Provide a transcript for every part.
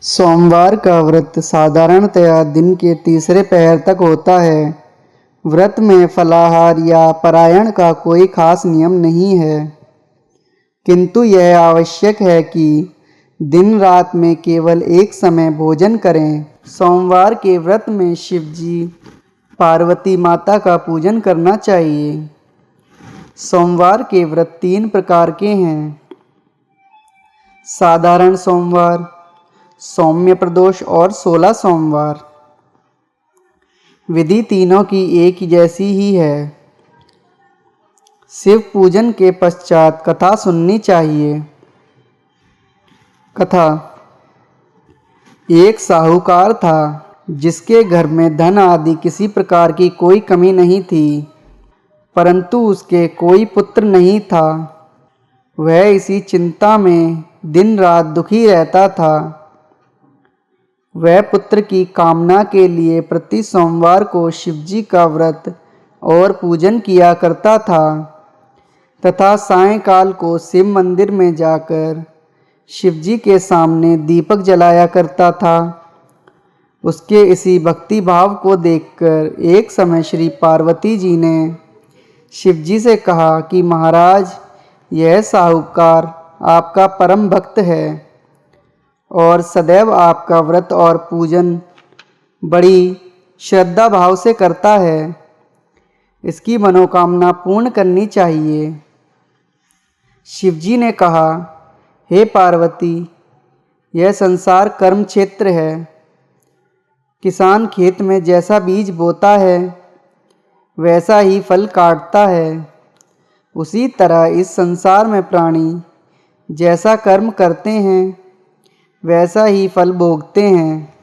सोमवार का व्रत साधारणतया दिन के तीसरे पहर तक होता है। व्रत में फलाहार या पारायण का कोई खास नियम नहीं है, किंतु यह आवश्यक है कि दिन रात में केवल एक समय भोजन करें। सोमवार के व्रत में शिवजी, पार्वती माता का पूजन करना चाहिए। सोमवार के व्रत 3 प्रकार के हैं: साधारण सोमवार, सौम्य प्रदोष और 16 सोमवार। विधि तीनों की एक जैसी ही है। शिव पूजन के पश्चात कथा सुननी चाहिए। कथा: एक साहूकार था जिसके घर में धन आदि किसी प्रकार की कोई कमी नहीं थी, परंतु उसके कोई पुत्र नहीं था। वह इसी चिंता में दिन रात दुखी रहता था। वह पुत्र की कामना के लिए प्रति सोमवार को शिवजी का व्रत और पूजन किया करता था तथा सायंकाल को शिव मंदिर में जाकर शिवजी के सामने दीपक जलाया करता था। उसके इसी भक्ति भाव को देखकर एक समय श्री पार्वती जी ने शिवजी से कहा कि महाराज, यह साहूकार आपका परम भक्त है और सदैव आपका व्रत और पूजन बड़ी श्रद्धा भाव से करता है। इसकी मनोकामना पूर्ण करनी चाहिए। शिवजी ने कहा, हे पार्वती, यह संसार कर्म क्षेत्र है। किसान खेत में जैसा बीज बोता है वैसा ही फल काटता है। उसी तरह इस संसार में प्राणी जैसा कर्म करते हैं वैसा ही फल भोगते हैं।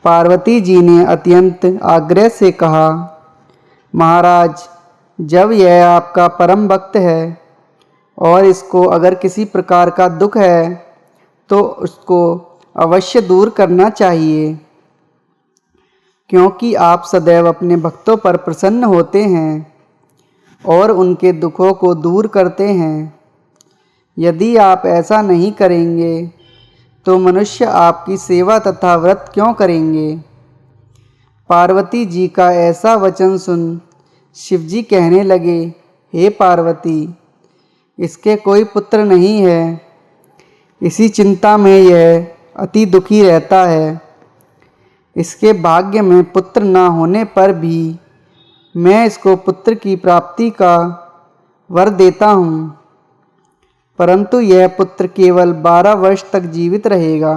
पार्वती जी ने अत्यंत आग्रह से कहा, महाराज, जब यह आपका परम भक्त है और इसको अगर किसी प्रकार का दुख है तो उसको अवश्य दूर करना चाहिए, क्योंकि आप सदैव अपने भक्तों पर प्रसन्न होते हैं और उनके दुखों को दूर करते हैं। यदि आप ऐसा नहीं करेंगे तो मनुष्य आपकी सेवा तथा व्रत क्यों करेंगे। पार्वती जी का ऐसा वचन सुन शिवजी कहने लगे, हे पार्वती, इसके कोई पुत्र नहीं है। इसी चिंता में यह अति दुखी रहता है। इसके भाग्य में पुत्र न होने पर भी मैं इसको पुत्र की प्राप्ति का वर देता हूँ, परंतु यह पुत्र केवल 12 वर्ष तक जीवित रहेगा।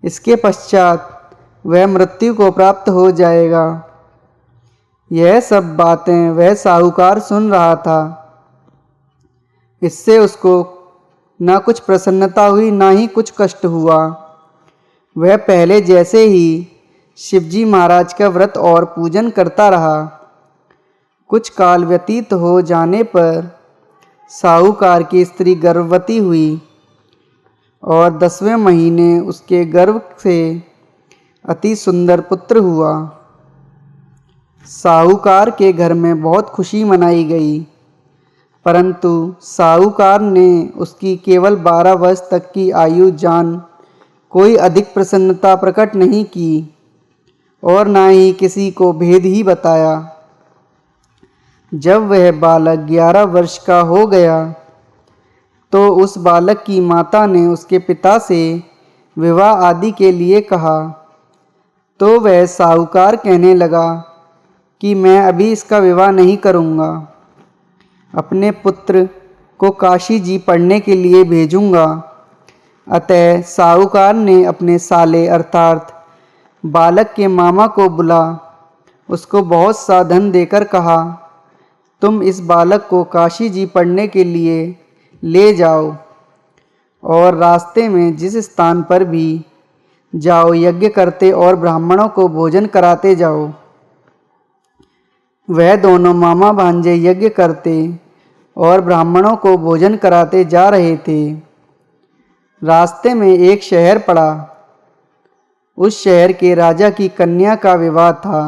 इसके पश्चात वह मृत्यु को प्राप्त हो जाएगा। यह सब बातें वह साहूकार सुन रहा था। इससे उसको न कुछ प्रसन्नता हुई न ही कुछ कष्ट हुआ। वह पहले जैसे ही शिवजी महाराज का व्रत और पूजन करता रहा। कुछ काल व्यतीत हो जाने पर साहूकार की स्त्री गर्भवती हुई और 10वें महीने उसके गर्भ से अति सुंदर पुत्र हुआ। साहूकार के घर में बहुत खुशी मनाई गई, परंतु साहूकार ने उसकी केवल 12 वर्ष तक की आयु जान कोई अधिक प्रसन्नता प्रकट नहीं की और न ही किसी को भेद ही बताया। जब वह बालक 11 वर्ष का हो गया तो उस बालक की माता ने उसके पिता से विवाह आदि के लिए कहा, तो वह साहूकार कहने लगा कि मैं अभी इसका विवाह नहीं करूँगा, अपने पुत्र को काशी जी पढ़ने के लिए भेजूँगा। अतः साहूकार ने अपने साले अर्थात बालक के मामा को बुला उसको बहुत सा धन देकर कहा, तुम इस बालक को काशी जी पढ़ने के लिए ले जाओ और रास्ते में जिस स्थान पर भी जाओ यज्ञ करते और ब्राह्मणों को भोजन कराते जाओ। वह दोनों मामा भांजे यज्ञ करते और ब्राह्मणों को भोजन कराते जा रहे थे। रास्ते में एक शहर पड़ा। उस शहर के राजा की कन्या का विवाह था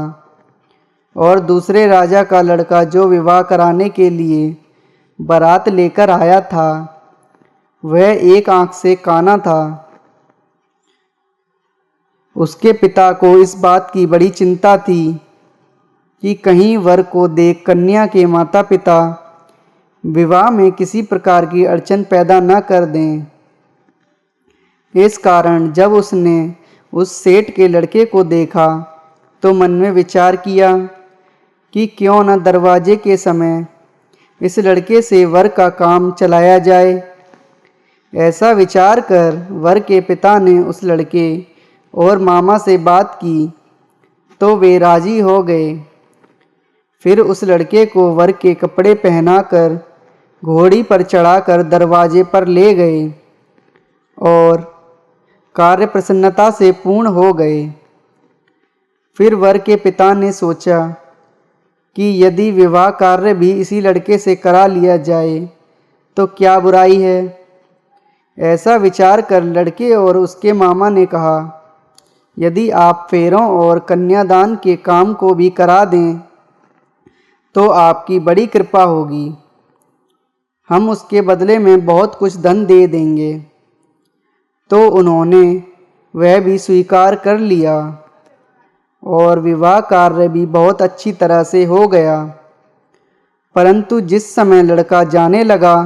और दूसरे राजा का लड़का जो विवाह कराने के लिए बारात लेकर आया था वह एक आंख से काना था। उसके पिता को इस बात की बड़ी चिंता थी कि कहीं वर को देख कन्या के माता पिता विवाह में किसी प्रकार की अड़चन पैदा न कर दें। इस कारण जब उसने उस सेठ के लड़के को देखा तो मन में विचार किया कि क्यों न दरवाजे के समय इस लड़के से वर का काम चलाया जाए। ऐसा विचार कर वर के पिता ने उस लड़के और मामा से बात की तो वे राजी हो गए। फिर उस लड़के को वर के कपड़े पहनाकर घोड़ी पर चढ़ाकर दरवाजे पर ले गए और कार्य प्रसन्नता से पूर्ण हो गए। फिर वर के पिता ने सोचा कि यदि विवाह कार्य भी इसी लड़के से करा लिया जाए तो क्या बुराई है। ऐसा विचार कर लड़के और उसके मामा ने कहा, यदि आप फेरों और कन्यादान के काम को भी करा दें तो आपकी बड़ी कृपा होगी। हम उसके बदले में बहुत कुछ धन दे देंगे। तो उन्होंने वह भी स्वीकार कर लिया और विवाह कार्य भी बहुत अच्छी तरह से हो गया। परंतु जिस समय लड़का जाने लगा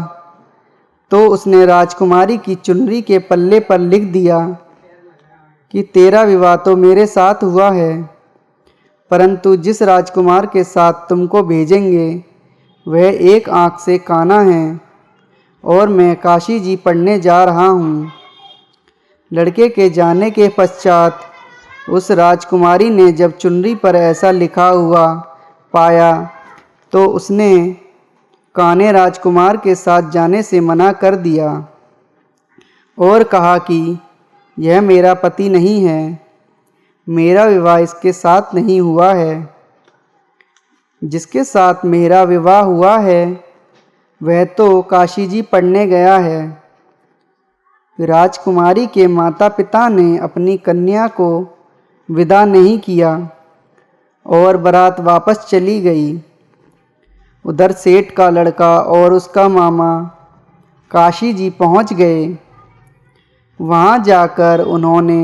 तो उसने राजकुमारी की चुनरी के पल्ले पर लिख दिया कि तेरा विवाह तो मेरे साथ हुआ है, परंतु जिस राजकुमार के साथ तुमको भेजेंगे वह एक आँख से काना है और मैं काशी जी पढ़ने जा रहा हूँ। लड़के के जाने के पश्चात उस राजकुमारी ने जब चुनरी पर ऐसा लिखा हुआ पाया तो उसने काने राजकुमार के साथ जाने से मना कर दिया और कहा कि यह मेरा पति नहीं है, मेरा विवाह इसके साथ नहीं हुआ है। जिसके साथ मेरा विवाह हुआ है वह तो काशी जी पढ़ने गया है। राजकुमारी के माता पिता ने अपनी कन्या को विदा नहीं किया और बारात वापस चली गई। उधर सेठ का लड़का और उसका मामा काशी जी पहुंच गए। वहां जाकर उन्होंने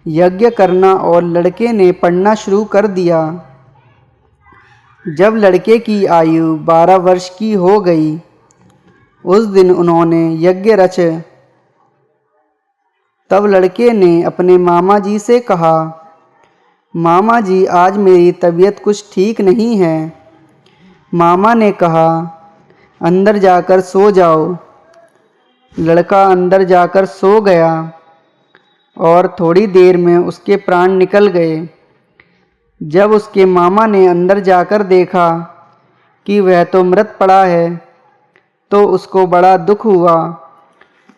यज्ञ करना और लड़के ने पढ़ना शुरू कर दिया। जब लड़के की आयु 12 वर्ष की हो गई उस दिन उन्होंने यज्ञ रच। तब लड़के ने अपने मामा जी से कहा, मामा जी आज मेरी तबीयत कुछ ठीक नहीं है। मामा ने कहा, अंदर जाकर सो जाओ। लड़का अंदर जाकर सो गया और थोड़ी देर में उसके प्राण निकल गए। जब उसके मामा ने अंदर जाकर देखा कि वह तो मृत पड़ा है तो उसको बड़ा दुख हुआ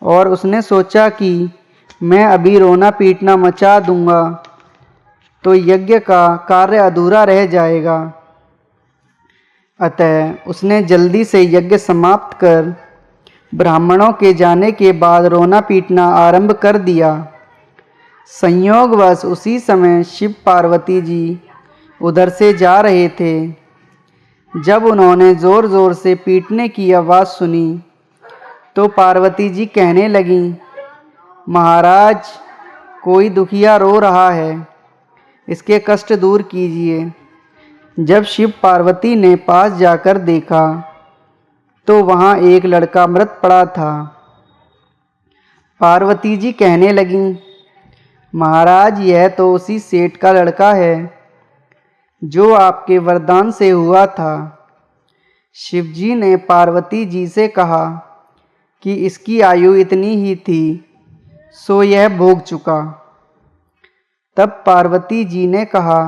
और उसने सोचा कि मैं अभी रोना पीटना मचा दूंगा तो यज्ञ का कार्य अधूरा रह जाएगा। अतः उसने जल्दी से यज्ञ समाप्त कर ब्राह्मणों के जाने के बाद रोना पीटना आरंभ कर दिया। संयोगवश उसी समय शिव पार्वती जी उधर से जा रहे थे। जब उन्होंने ज़ोर ज़ोर से पीटने की आवाज़ सुनी तो पार्वती जी कहने लगीं, महाराज कोई दुखिया रो रहा है, इसके कष्ट दूर कीजिए। जब शिव पार्वती ने पास जाकर देखा तो वहाँ एक लड़का मृत पड़ा था। पार्वती जी कहने लगीं, महाराज यह तो उसी सेठ का लड़का है जो आपके वरदान से हुआ था। शिवजी ने पार्वती जी से कहा कि इसकी आयु इतनी ही थी सो यह भोग चुका। तब पार्वती जी ने कहा,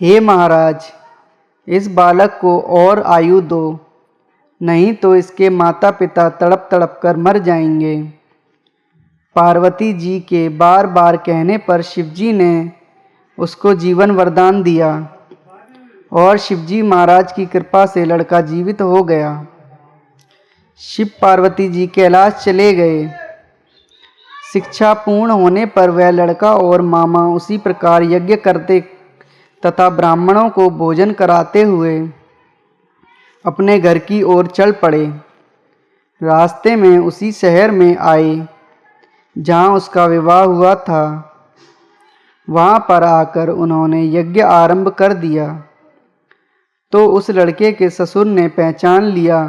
हे महाराज इस बालक को और आयु दो, नहीं तो इसके माता पिता तड़प तड़प कर मर जाएंगे। पार्वती जी के बार बार कहने पर शिवजी ने उसको जीवन वरदान दिया और शिवजी महाराज की कृपा से लड़का जीवित हो गया। शिव पार्वती जी कैलाश चले गए। शिक्षा पूर्ण होने पर वह लड़का और मामा उसी प्रकार यज्ञ करते तथा ब्राह्मणों को भोजन कराते हुए अपने घर की ओर चल पड़े। रास्ते में उसी शहर में आए जहाँ उसका विवाह हुआ था। वहाँ पर आकर उन्होंने यज्ञ आरंभ कर दिया। तो उस लड़के के ससुर ने पहचान लिया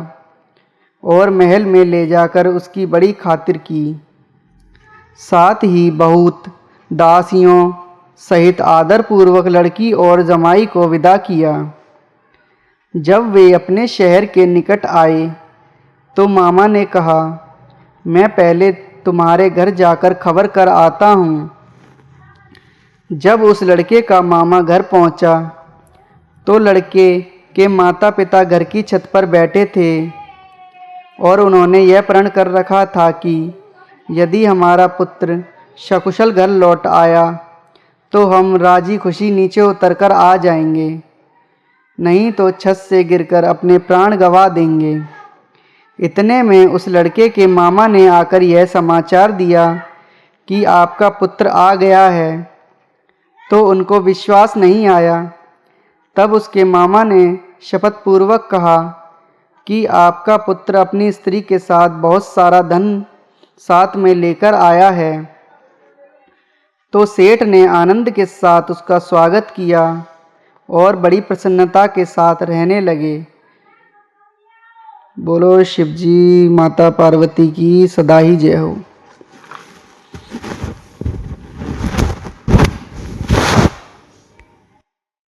और महल में ले जाकर उसकी बड़ी खातिर की। साथ ही बहुत दासियों सहित आदरपूर्वक लड़की और जमाई को विदा किया। जब वे अपने शहर के निकट आए तो मामा ने कहा, मैं पहले तुम्हारे घर जाकर खबर कर आता हूँ। जब उस लड़के का मामा घर पहुँचा तो लड़के के माता पिता घर की छत पर बैठे थे और उन्होंने यह प्रण कर रखा था कि यदि हमारा पुत्र सकुशल घर लौट आया तो हम राजी खुशी नीचे उतरकर आ जाएंगे, नहीं तो छत से गिरकर अपने प्राण गंवा देंगे। इतने में उस लड़के के मामा ने आकर यह समाचार दिया कि आपका पुत्र आ गया है। तो उनको विश्वास नहीं आया। तब उसके मामा ने शपथ पूर्वक कहा कि आपका पुत्र अपनी स्त्री के साथ बहुत सारा धन साथ में लेकर आया है। तो सेठ ने आनंद के साथ उसका स्वागत किया और बड़ी प्रसन्नता के साथ रहने लगे। बोलो शिवजी माता पार्वती की सदा ही जय हो।